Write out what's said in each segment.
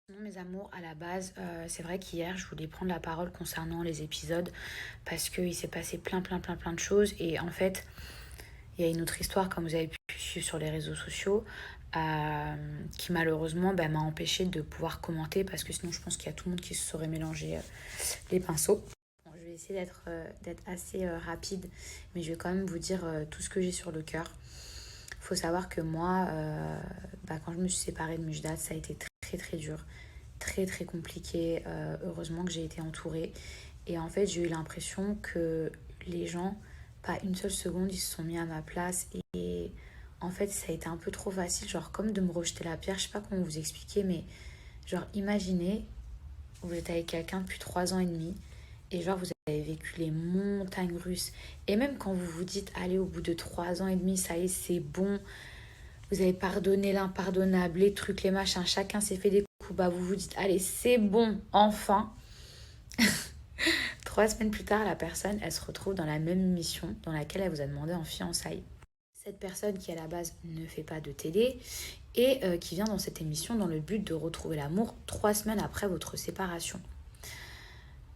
Non, mes amours, à la base, c'est vrai qu'hier, je voulais prendre la parole concernant les épisodes parce qu'il s'est passé plein de choses. Et en fait, il y a une autre histoire, comme vous avez pu suivre sur les réseaux sociaux, qui malheureusement m'a empêché de pouvoir commenter parce que sinon, je pense qu'il y a tout le monde qui se serait mélangé les pinceaux. Bon, je vais essayer d'être assez rapide, mais je vais quand même vous dire tout ce que j'ai sur le cœur. Il faut savoir que moi, quand je me suis séparée de Mujdat, ça a été très dur, très compliqué. Heureusement que j'ai été entourée. Et en fait, j'ai eu l'impression que les gens, pas une seule seconde, ils se sont mis à ma place. Et en fait, ça a été un peu trop facile, genre comme de me rejeter la pierre. Je sais pas comment vous expliquer, mais genre imaginez, vous êtes avec quelqu'un depuis 3 ans et demi. Et genre, vous avez vécu les montagnes russes. Et même quand vous vous dites, allez, au bout de 3 ans et demi, ça y est, c'est bon, vous avez pardonné l'impardonnable, les trucs, les machins, chacun s'est fait des coups bas, vous vous dites, allez, c'est bon, enfin. 3 semaines plus tard, la personne, elle se retrouve dans la même mission dans laquelle elle vous a demandé en fiançailles. Cette personne qui à la base ne fait pas de télé et qui vient dans cette émission dans le but de retrouver l'amour 3 semaines après votre séparation.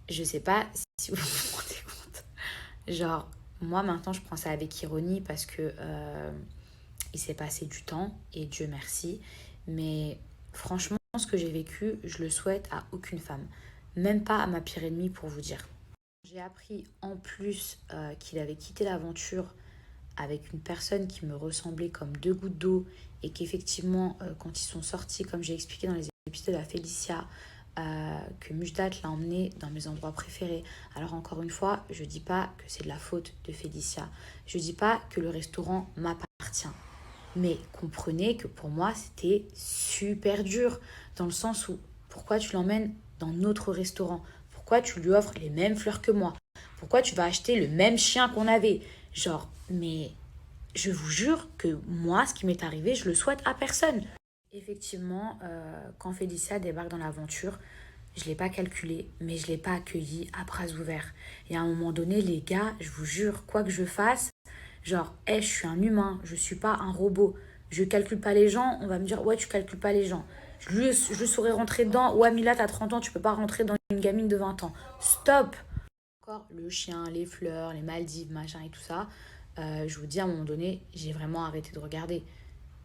Je sais pas si vous vous rendez compte. Genre, moi maintenant je prends ça avec ironie parce que il s'est passé du temps et Dieu merci. Mais franchement, ce que j'ai vécu, je le souhaite à aucune femme. Même pas à ma pire ennemie pour vous dire. J'ai appris en plus qu'il avait quitté l'aventure avec une personne qui me ressemblait comme deux gouttes d'eau et qu'effectivement, quand ils sont sortis, comme j'ai expliqué dans les épisodes à Félicia, que Mujdat l'a emmené dans mes endroits préférés. Alors encore une fois, je dis pas que c'est de la faute de Félicia. Je dis pas que le restaurant m'appartient. Mais comprenez que pour moi, c'était super dur. Dans le sens où, pourquoi tu l'emmènes dans notre restaurant? Pourquoi tu lui offres les mêmes fleurs que moi? Pourquoi tu vas acheter le même chien qu'on avait? Genre, mais je vous jure que moi, ce qui m'est arrivé, je le souhaite à personne. Effectivement, quand Félicia débarque dans l'aventure, je ne l'ai pas calculé, mais je ne l'ai pas accueilli à bras ouverts. Et à un moment donné, les gars, je vous jure, quoi que je fasse, genre, hey, je suis un humain, je suis pas un robot. Je calcule pas les gens, on va me dire, ouais, tu calcules pas les gens. Je saurais rentrer dedans, ouais, Mila, t'as 30 ans, tu peux pas rentrer dans une gamine de 20 ans. Stop! Encore le chien, les fleurs, les Maldives, machin et tout ça. Je vous dis, à un moment donné, j'ai vraiment arrêté de regarder.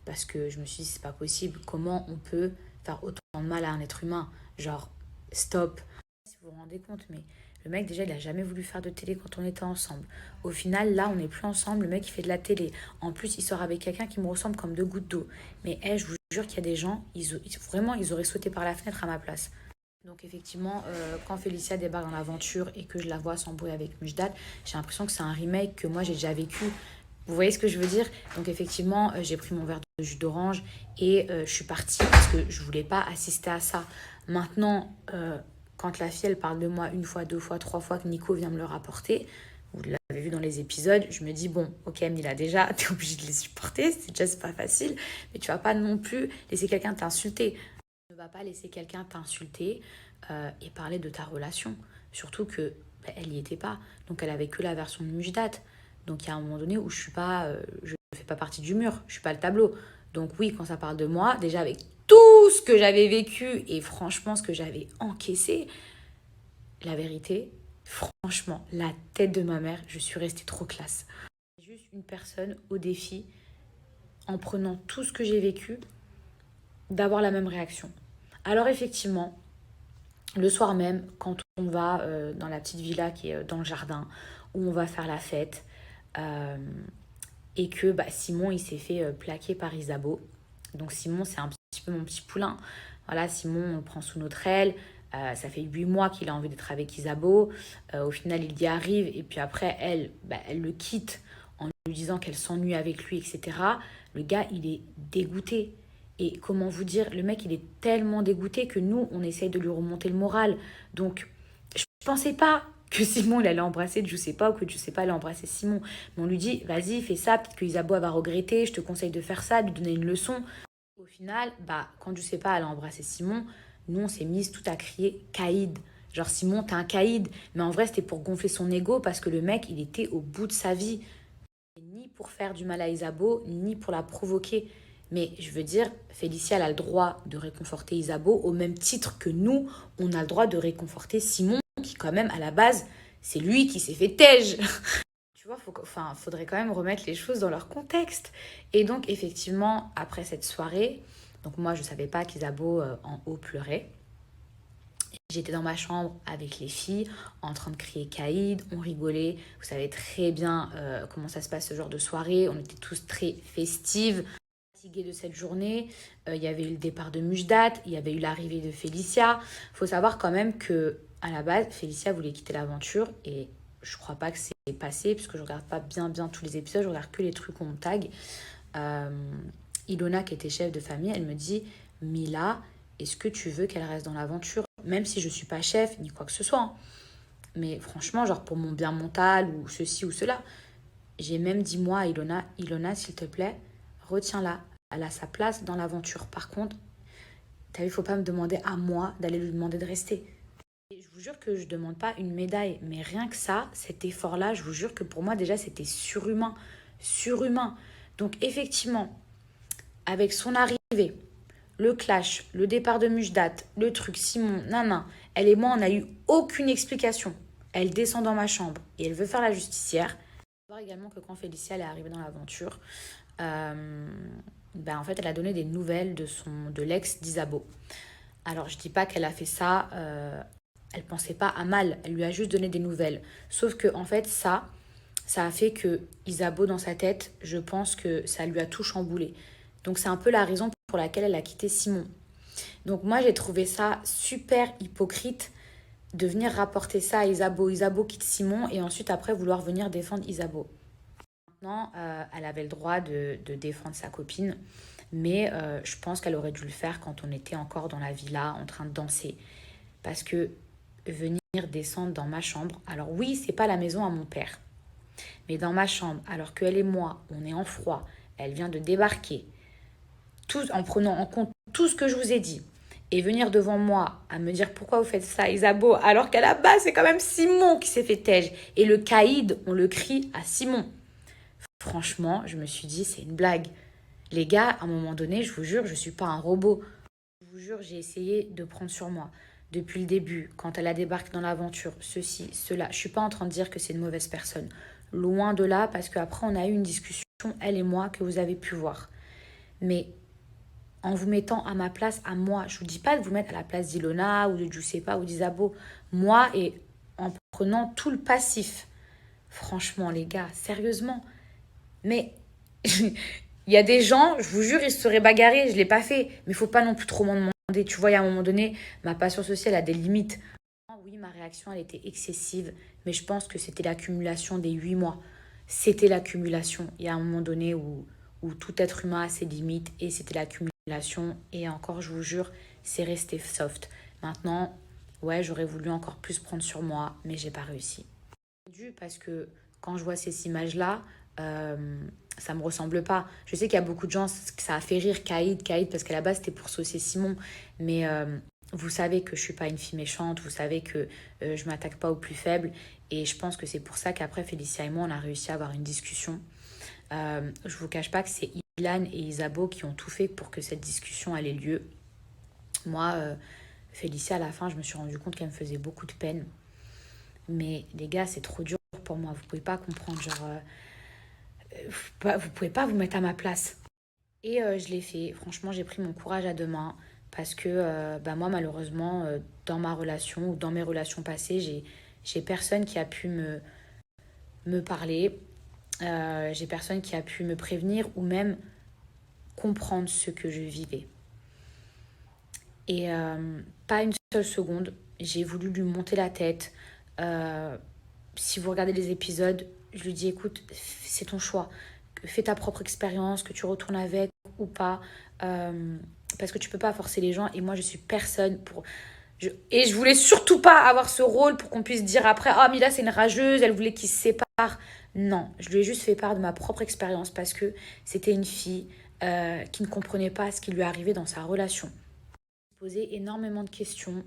Parce que je me suis dit, c'est pas possible. Comment on peut faire autant de mal à un être humain? Genre, stop. Si vous vous rendez compte, mais le mec, déjà, il a jamais voulu faire de télé quand on était ensemble. Au final, là, on n'est plus ensemble. Le mec, il fait de la télé. En plus, il sort avec quelqu'un qui me ressemble comme deux gouttes d'eau. Mais je vous jure qu'il y a des gens, vraiment, ils auraient sauté par la fenêtre à ma place. Donc effectivement, quand Félicia débarque dans l'aventure et que je la vois s'embrouiller avec Mujdat, j'ai l'impression que c'est un remake que moi j'ai déjà vécu. Vous voyez ce que je veux dire? Donc effectivement, j'ai pris mon verre de jus d'orange et je suis partie parce que je voulais pas assister à ça. Maintenant, quand la fille elle parle de moi une fois, deux fois, trois fois que Nico vient me le rapporter, vous l'avez vu dans les épisodes, je me dis bon, ok, Mila déjà, t'es obligée de les supporter, c'est déjà c'est pas facile, mais tu vas pas non plus laisser quelqu'un t'insulter. Ne va pas laisser quelqu'un t'insulter et parler de ta relation. Surtout que elle n'y était pas. Donc elle avait que la version de Mujdat. Donc il y a un moment donné où je ne fais pas partie du mur, je suis pas le tableau. Donc oui, quand ça parle de moi, déjà avec tout ce que j'avais vécu et franchement ce que j'avais encaissé, la vérité, franchement, la tête de ma mère, je suis restée trop classe. Juste une personne au défi, en prenant tout ce que j'ai vécu, d'avoir la même réaction. Alors effectivement, le soir même, quand on va dans la petite villa qui est dans le jardin, où on va faire la fête, euh, et que Simon il s'est fait plaquer par Isabeau. Donc Simon c'est un petit peu mon petit poulain. Voilà, Simon on le prend sous notre aile. Ça fait 8 mois qu'il a envie d'être avec Isabeau. Au final il y arrive et puis après elle le quitte en lui disant qu'elle s'ennuie avec lui, etc. Le gars il est dégoûté. Et comment vous dire, le mec il est tellement dégoûté que nous on essaye de lui remonter le moral. Donc je pensais pas que Simon il allait embrasser je sais pas ou que je sais pas allait embrasser Simon. Mais on lui dit vas-y fais ça, peut-être que Isabeau va regretter, je te conseille de faire ça, de lui donner une leçon. Au final, quand je sais pas elle a embrassé Simon, nous on s'est mis tout à crier Caïd. Genre Simon t'es un caïd. Mais en vrai c'était pour gonfler son ego parce que le mec il était au bout de sa vie. Ni pour faire du mal à Isabeau, ni pour la provoquer. Mais je veux dire, Félicia, elle a le droit de réconforter Isabeau au même titre que nous, on a le droit de réconforter Simon, qui quand même, à la base, c'est lui qui s'est fait tège. Tu vois, faudrait quand même remettre les choses dans leur contexte. Et donc, effectivement, après cette soirée, donc moi, je ne savais pas qu'Isabeau en haut pleurait. J'étais dans ma chambre avec les filles, en train de crier Caïd, on rigolait. Vous savez très bien comment ça se passe ce genre de soirée. On était tous très festives, fatigués de cette journée. Il y avait eu le départ de Mujdat, il y avait eu l'arrivée de Félicia. Il faut savoir quand même que à la base, Félicia voulait quitter l'aventure et je crois pas que c'est passé puisque je regarde pas bien tous les épisodes, je regarde que les trucs qu'on me tag. Euh, Ilona, qui était chef de famille, elle me dit Mila, est-ce que tu veux qu'elle reste dans l'aventure? Même si je suis pas chef, ni quoi que ce soit. Hein. Mais franchement, genre pour mon bien mental ou ceci ou cela. J'ai même dit moi à Ilona, s'il te plaît, retiens-la. Elle a sa place dans l'aventure. Par contre, t'as vu, il faut pas me demander à moi d'aller lui demander de rester. Et je vous jure que je demande pas une médaille, mais rien que ça, cet effort-là, je vous jure que pour moi déjà c'était surhumain. Surhumain. Donc effectivement, avec son arrivée, le clash, le départ de Mujdat, le truc, Simon, nana, elle et moi, on n'a eu aucune explication. Elle descend dans ma chambre et elle veut faire la justicière. Il faut voir également que quand Félicia elle est arrivée dans l'aventure, en fait, elle a donné des nouvelles de l'ex d'Isabeau. Alors, je dis pas qu'elle a fait ça, elle pensait pas à mal, elle lui a juste donné des nouvelles. Sauf que, en fait, ça a fait que Isabeau, dans sa tête, je pense que ça lui a tout chamboulé. Donc, c'est un peu la raison pour laquelle elle a quitté Simon. Donc, moi, j'ai trouvé ça super hypocrite de venir rapporter ça à Isabeau. Isabeau quitte Simon et ensuite, après, vouloir venir défendre Isabeau. Maintenant, elle avait le droit de défendre sa copine, mais je pense qu'elle aurait dû le faire quand on était encore dans la villa en train de danser. Parce que venir descendre dans ma chambre, alors oui, c'est pas la maison à mon père, mais dans ma chambre, alors qu'elle et moi, on est en froid, elle vient de débarquer, tout, en prenant en compte tout ce que je vous ai dit, et venir devant moi à me dire pourquoi vous faites ça, Isabeau, alors qu'à la base, c'est quand même Simon qui s'est fait tège. Et le caïd, on le crie à Simon. Franchement, je me suis dit, c'est une blague. Les gars, à un moment donné, je vous jure, je ne suis pas un robot. Je vous jure, j'ai essayé de prendre sur moi. Depuis le début, quand elle a débarqué dans l'aventure, ceci, cela. Je ne suis pas en train de dire que c'est une mauvaise personne. Loin de là, parce qu'après, on a eu une discussion, elle et moi, que vous avez pu voir. Mais en vous mettant à ma place, à moi, je ne vous dis pas de vous mettre à la place d'Ilona ou de Giuseppa ou d'Isabeau. Moi, et en prenant tout le passif. Franchement, les gars, sérieusement. Mais il y a des gens, je vous jure, ils se seraient bagarrés, je ne l'ai pas fait. Mais il faut pas non plus trop m'en demander. Tu vois, il y a un moment donné, ma patience sociale a des limites. Oui, ma réaction, elle était excessive, mais je pense que c'était l'accumulation des 8 mois. C'était l'accumulation. Il y a un moment donné où tout être humain a ses limites et c'était l'accumulation. Et encore, je vous jure, c'est resté soft. Maintenant, ouais, j'aurais voulu encore plus prendre sur moi, mais j'ai pas réussi. Parce que quand je vois ces images-là, ça me ressemble pas. Je sais qu'il y a beaucoup de gens que ça a fait rire Caïd, parce qu'à la base c'était pour saucer Simon, mais vous savez que je suis pas une fille méchante, vous savez que je m'attaque pas aux plus faibles, et je pense que c'est pour ça qu'après Félicia et moi on a réussi à avoir une discussion. Je vous cache pas que c'est Ilan et Isabeau qui ont tout fait pour que cette discussion ait lieu. Moi, Félicia à la fin, je me suis rendu compte qu'elle me faisait beaucoup de peine. Mais les gars, c'est trop dur pour moi. Vous pouvez pas comprendre, genre, vous pouvez pas vous mettre à ma place. Et je l'ai fait. Franchement, j'ai pris mon courage à deux mains parce que moi, malheureusement, dans ma relation ou dans mes relations passées, j'ai personne qui a pu me parler. J'ai personne qui a pu me prévenir ou même comprendre ce que je vivais. Et pas une seule seconde, j'ai voulu lui monter la tête. Si vous regardez les épisodes, je lui dis écoute, c'est ton choix. Fais ta propre expérience, que tu retournes avec ou pas. Parce que tu peux pas forcer les gens. Et moi, je suis personne pour... Et je voulais surtout pas avoir ce rôle pour qu'on puisse dire après ah, Mila, c'est une rageuse, elle voulait qu'ils se séparent. Non, je lui ai juste fait part de ma propre expérience parce que c'était une fille qui ne comprenait pas ce qui lui arrivait dans sa relation. Poser énormément de questions.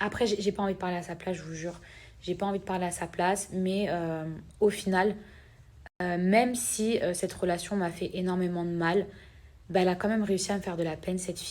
Après, j'ai pas envie de parler à sa place, je vous jure. J'ai pas envie de parler à sa place, mais au final, Même si cette relation m'a fait énormément de mal, bah, elle a quand même réussi à me faire de la peine, cette fille.